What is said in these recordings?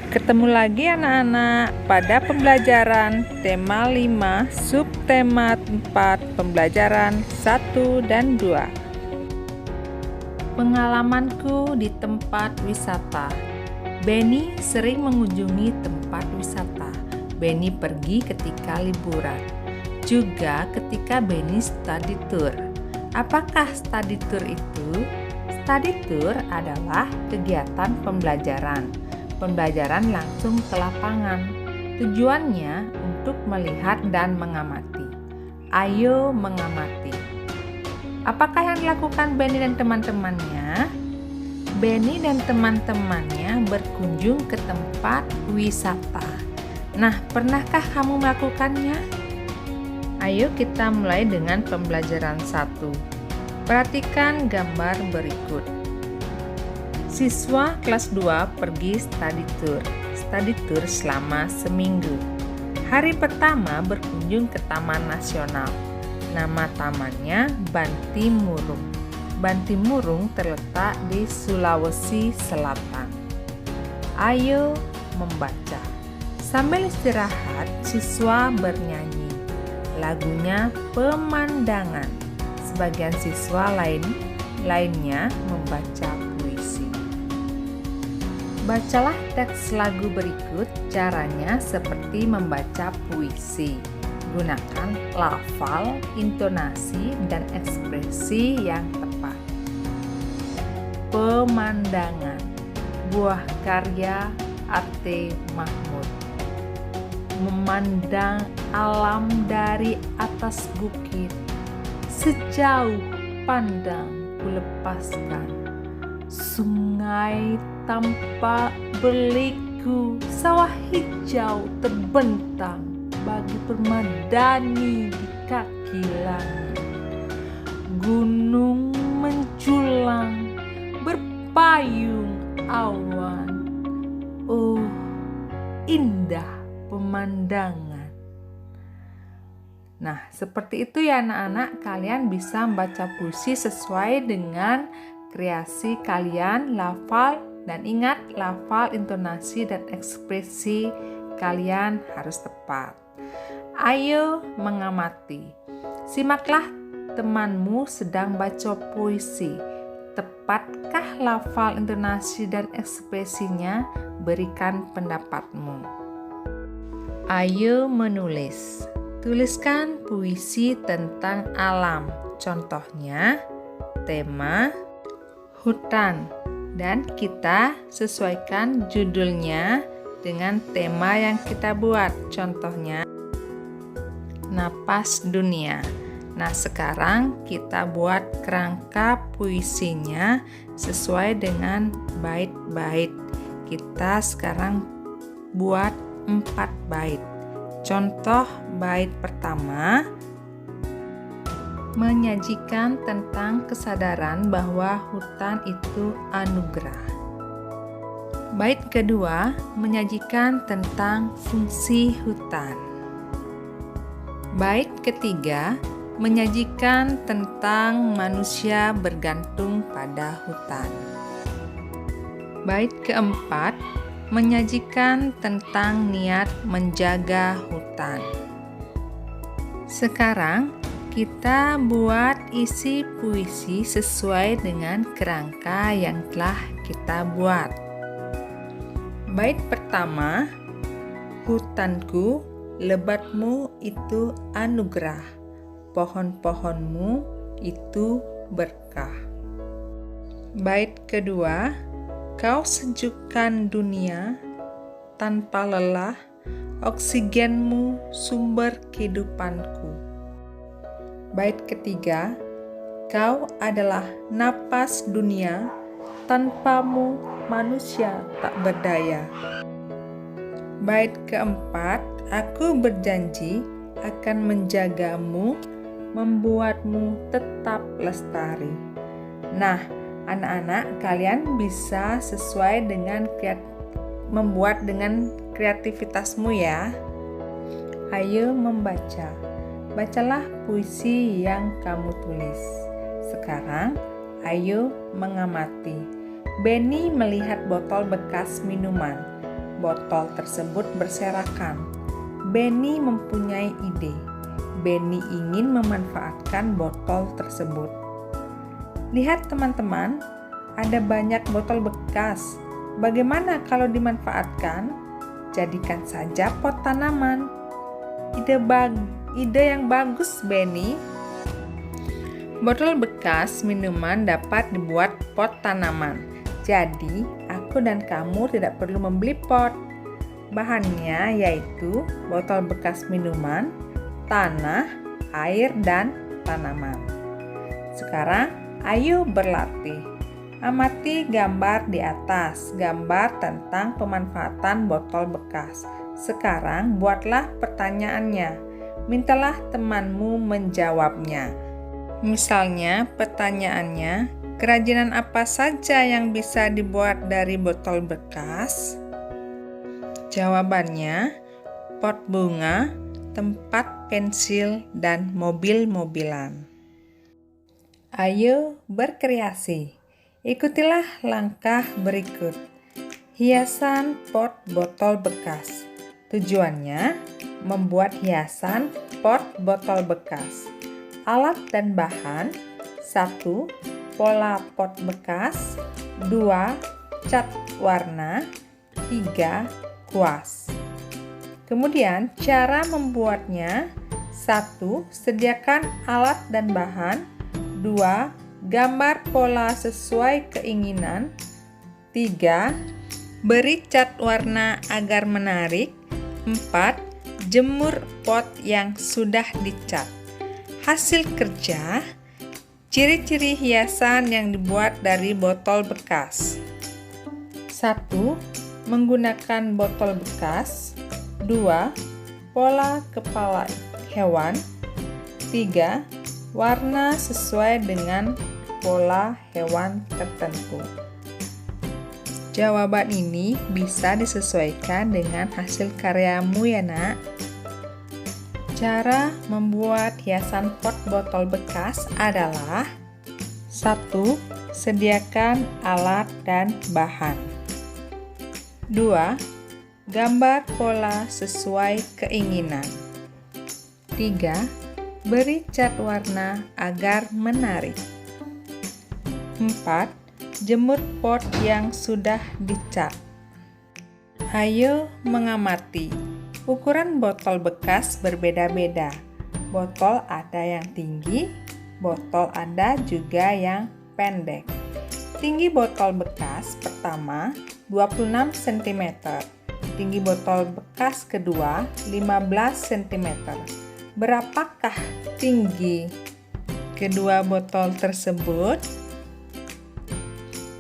Ketemu lagi anak-anak pada pembelajaran tema 5, subtema 4, pembelajaran 1 dan 2. Pengalamanku di tempat wisata. Benny sering mengunjungi tempat wisata. Benny pergi ketika liburan. Juga ketika Benny study tour. Apakah study tour itu? Study tour adalah kegiatan pembelajaran. Pembelajaran langsung ke lapangan. Tujuannya untuk melihat dan mengamati. Ayo mengamati. Apakah yang dilakukan Benny dan teman-temannya? Benny dan teman-temannya berkunjung ke tempat wisata. Nah, pernahkah kamu melakukannya? Ayo kita mulai dengan pembelajaran 1. Perhatikan gambar berikut. Siswa kelas 2 pergi study tour selama seminggu. Hari pertama berkunjung ke Taman Nasional. Nama tamannya Bantimurung. Bantimurung terletak di Sulawesi Selatan. Ayo membaca. Sambil istirahat, siswa bernyanyi. Lagunya Pemandangan. Sebagian siswa lainnya membaca puisi. Bacalah teks lagu berikut, caranya seperti membaca puisi. Gunakan lafal, intonasi, dan ekspresi yang tepat. Pemandangan, buah karya A.T. Mahmud. Memandang alam dari atas bukit, sejauh pandang ku lepaskan. Sungai tampak berliku, sawah hijau terbentang bagi permadani di kaki langit. Gunung menjulang berpayung awan. Oh, indah pemandangan. Nah, seperti itu ya anak-anak, kalian bisa membaca puisi sesuai dengan kreasi kalian, lafal, dan ingat lafal, intonasi, dan ekspresi kalian harus tepat. Ayo mengamati. Simaklah temanmu sedang baca puisi. Tepatkah lafal, intonasi, dan ekspresinya? Berikan pendapatmu. Ayo menulis. Tuliskan puisi tentang alam. Contohnya, tema hutan. Dan kita sesuaikan judulnya dengan tema yang kita buat. Contohnya, Napas Dunia. Nah, sekarang kita buat kerangka puisinya sesuai dengan bait-bait. Kita sekarang buat 4 bait. Contoh bait pertama, menyajikan tentang kesadaran bahwa hutan itu anugerah. Bait kedua, menyajikan tentang fungsi hutan. Bait ketiga, menyajikan tentang manusia bergantung pada hutan. Bait keempat, menyajikan tentang niat menjaga hutan. Sekarang kita buat isi puisi sesuai dengan kerangka yang telah kita buat. Bait pertama, hutanku, lebatmu itu anugerah, pohon-pohonmu itu berkah. Bait kedua, kau sejukkan dunia, tanpa lelah, oksigenmu sumber kehidupanku. Bait ketiga, kau adalah napas dunia, tanpamu manusia tak berdaya. Bait keempat, aku berjanji akan menjagamu, membuatmu tetap lestari. Nah, anak-anak, kalian bisa sesuai dengan membuat dengan kreativitasmu ya. Ayo membaca. Bacalah puisi yang kamu tulis. Sekarang, Ayo mengamati. Benny melihat botol bekas minuman. Botol tersebut berserakan. Benny mempunyai ide. Benny ingin memanfaatkan botol tersebut. Lihat teman-teman, ada banyak botol bekas. Bagaimana kalau dimanfaatkan? Jadikan saja pot tanaman. Ide yang bagus, Benny. Botol bekas minuman dapat dibuat pot tanaman. Jadi, aku dan kamu tidak perlu membeli pot. Bahannya yaitu botol bekas minuman, tanah, air, dan tanaman. Sekarang, ayo berlatih. Amati gambar di atas, gambar tentang pemanfaatan botol bekas. Sekarang buatlah pertanyaannya. Mintalah temanmu menjawabnya. Misalnya pertanyaannya, kerajinan apa saja yang bisa dibuat dari botol bekas? Jawabannya, pot bunga, tempat pensil, dan mobil-mobilan. Ayo berkreasi. Ikutilah langkah berikut. Hiasan pot botol bekas. Tujuannya, membuat hiasan pot botol bekas. Alat dan bahan: 1. Pola pot bekas, 2. Cat warna, 3. Kuas. Kemudian cara membuatnya: 1. Sediakan alat dan bahan, 2. Gambar pola sesuai keinginan, 3. Beri cat warna agar menarik, 4. Jemur pot yang sudah dicat. Hasil kerja: ciri-ciri hiasan yang dibuat dari botol bekas. 1. Menggunakan botol bekas. 2. Pola kepala hewan. 3. Warna sesuai dengan pola hewan tertentu. Jawaban ini bisa disesuaikan dengan hasil karyamu ya nak. Cara membuat hiasan pot botol bekas adalah: 1. Sediakan alat dan bahan. 2. Gambar pola sesuai keinginan. 3. Beri cat warna agar menarik. 4. Jemur pot yang sudah dicat. Ayo mengamati. Ukuran botol bekas berbeda-beda. Botol ada yang tinggi, botol ada juga yang pendek. Tinggi botol bekas pertama 26 cm. Tinggi botol bekas kedua 15 cm. Berapakah tinggi kedua botol tersebut?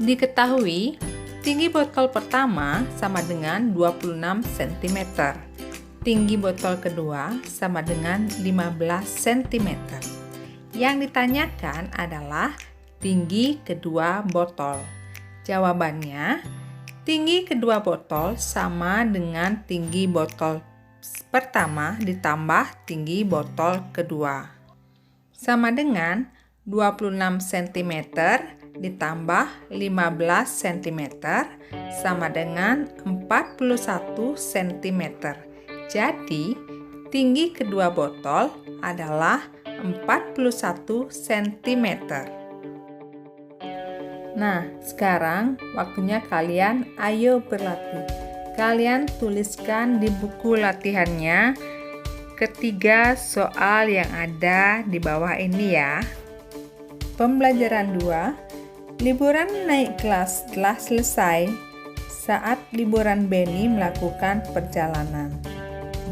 Diketahui, tinggi botol pertama sama dengan 26 cm. Tinggi botol kedua sama dengan 15 cm. Yang ditanyakan adalah tinggi kedua botol. Jawabannya, tinggi kedua botol sama dengan tinggi botol pertama ditambah tinggi botol kedua. Sama dengan 26 cm ditambah 15 cm sama dengan 41 cm. Jadi, tinggi kedua botol adalah 41 cm. Nah, sekarang waktunya kalian ayo berlatih. Kalian tuliskan di buku latihannya ketiga soal yang ada di bawah ini ya. Pembelajaran 2. Liburan naik kelas telah selesai. Saat liburan Benny melakukan perjalanan.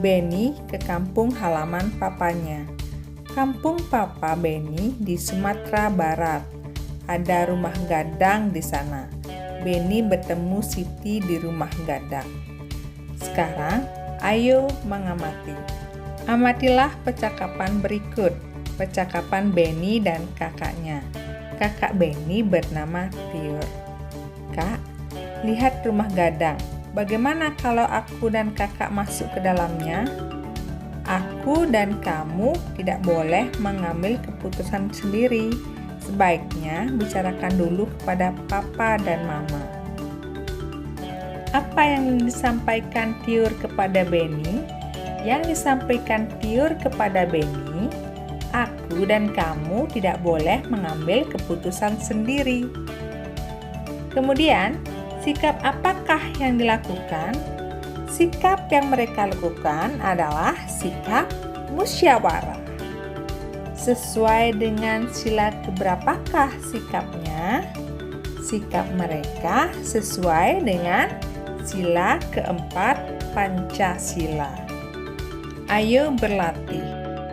Benny ke kampung halaman papanya. Kampung papa Benny di Sumatera Barat. Ada rumah gadang di sana. Benny bertemu Siti di rumah gadang. Sekarang, ayo mengamati. Amatilah percakapan berikut. Percakapan Benny dan kakaknya. Kakak Benny bernama Tiur. Kak, lihat rumah gadang. Bagaimana kalau aku dan kakak masuk ke dalamnya? Aku dan kamu tidak boleh mengambil keputusan sendiri. Sebaiknya bicarakan dulu kepada papa dan mama. Apa yang disampaikan Tiur kepada Benny? Yang disampaikan Tiur kepada Benny, aku dan kamu tidak boleh mengambil keputusan sendiri. Kemudian, sikap apakah yang dilakukan? Sikap yang mereka lakukan adalah sikap musyawarah. Sesuai dengan sila keberapakah sikapnya? Sikap mereka sesuai dengan sila keempat Pancasila. Ayo berlatih.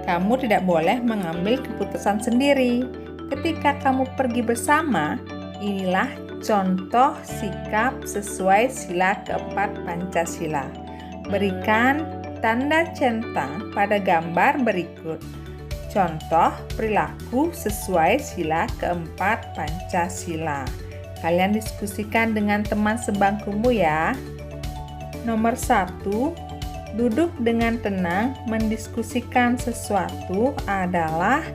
Kamu tidak boleh mengambil keputusan sendiri. Ketika kamu pergi bersama, inilah contoh sikap sesuai sila keempat Pancasila. Berikan tanda centang pada gambar berikut. Contoh perilaku sesuai sila keempat Pancasila. Kalian diskusikan dengan teman sebangkumu ya. Nomor 1, duduk dengan tenang mendiskusikan sesuatu adalah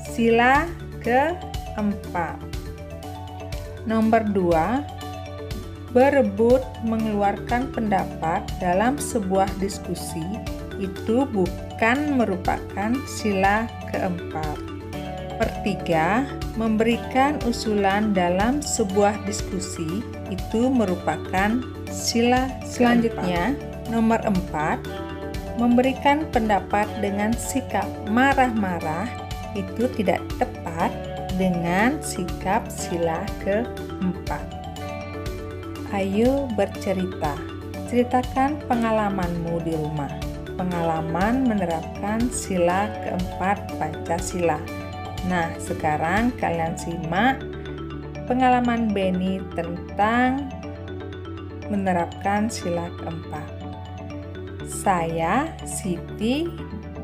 sila keempat. Nomor 2, berebut mengeluarkan pendapat dalam sebuah diskusi itu bukan merupakan sila keempat. 3, memberikan usulan dalam sebuah diskusi itu merupakan sila selanjutnya. Nomor 4, memberikan pendapat dengan sikap marah-marah itu tidak tepat dengan sikap sila keempat. Ayo bercerita. Ceritakan pengalamanmu di rumah. Pengalaman menerapkan sila keempat Pancasila. Nah, sekarang kalian simak pengalaman Benny tentang menerapkan sila keempat. Saya, Siti,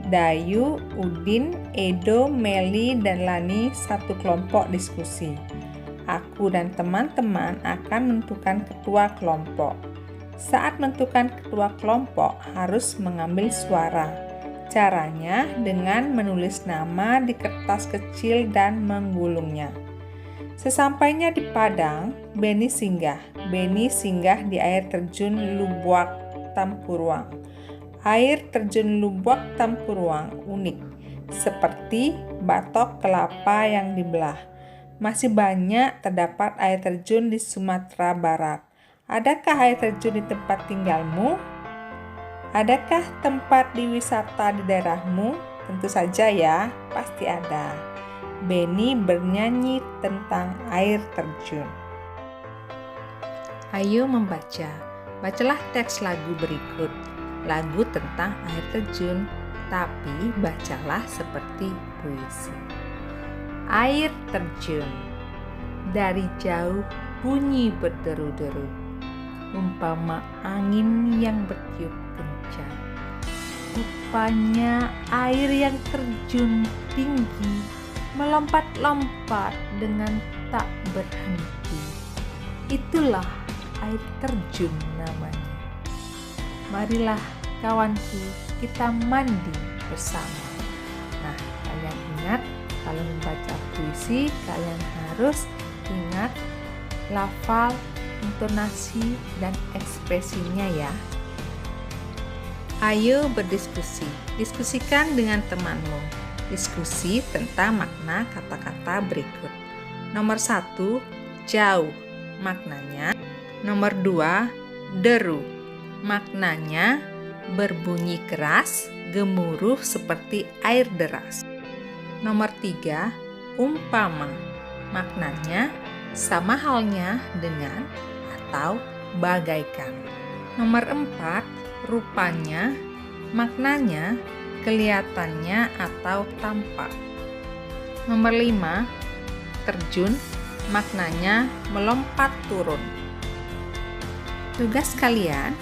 Dayu, Udin, Edo, Meli, dan Lani satu kelompok diskusi. Aku dan teman-teman akan menentukan ketua kelompok. Saat menentukan ketua kelompok harus mengambil suara. Caranya dengan menulis nama di kertas kecil dan menggulungnya. Sesampainya di padang, Benny singgah. Benny singgah di air terjun Lubuak Tampuruang. Air terjun Lubuak Tampuruang unik, seperti batok kelapa yang dibelah. Masih banyak terdapat air terjun di Sumatera Barat. Adakah air terjun di tempat tinggalmu? Adakah tempat di wisata di daerahmu? Tentu saja ya, pasti ada. Benny bernyanyi tentang air terjun. Ayo membaca. Bacalah teks lagu berikut. Lagu tentang air terjun, tapi bacalah seperti puisi. Air terjun. Dari jauh bunyi berderu-deru, umpama angin yang bertiup kencang. Rupanya air yang terjun tinggi, melompat-lompat dengan tak berhenti. Itulah air terjun namanya. Marilah kawanku, kita mandi bersama. Nah, kalian ingat, kalau membaca puisi, kalian harus ingat lafal, intonasi, dan ekspresinya ya. Ayo berdiskusi. Diskusikan dengan temanmu. Diskusi tentang makna kata-kata berikut. Nomor 1, jauh. Maknanya. Nomor 2, deru. Maknanya berbunyi keras, gemuruh seperti air deras. Nomor 3, umpama. Maknanya sama halnya dengan atau bagaikan. Nomor 4, rupanya. Maknanya kelihatannya atau tampak. Nomor 5, terjun. Maknanya melompat turun. Tugas kalian,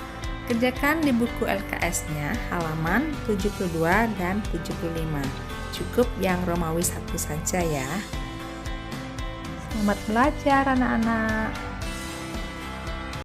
kerjakan di buku LKS-nya halaman 72 dan 75. Cukup yang Romawi 1 saja ya. Selamat belajar anak-anak.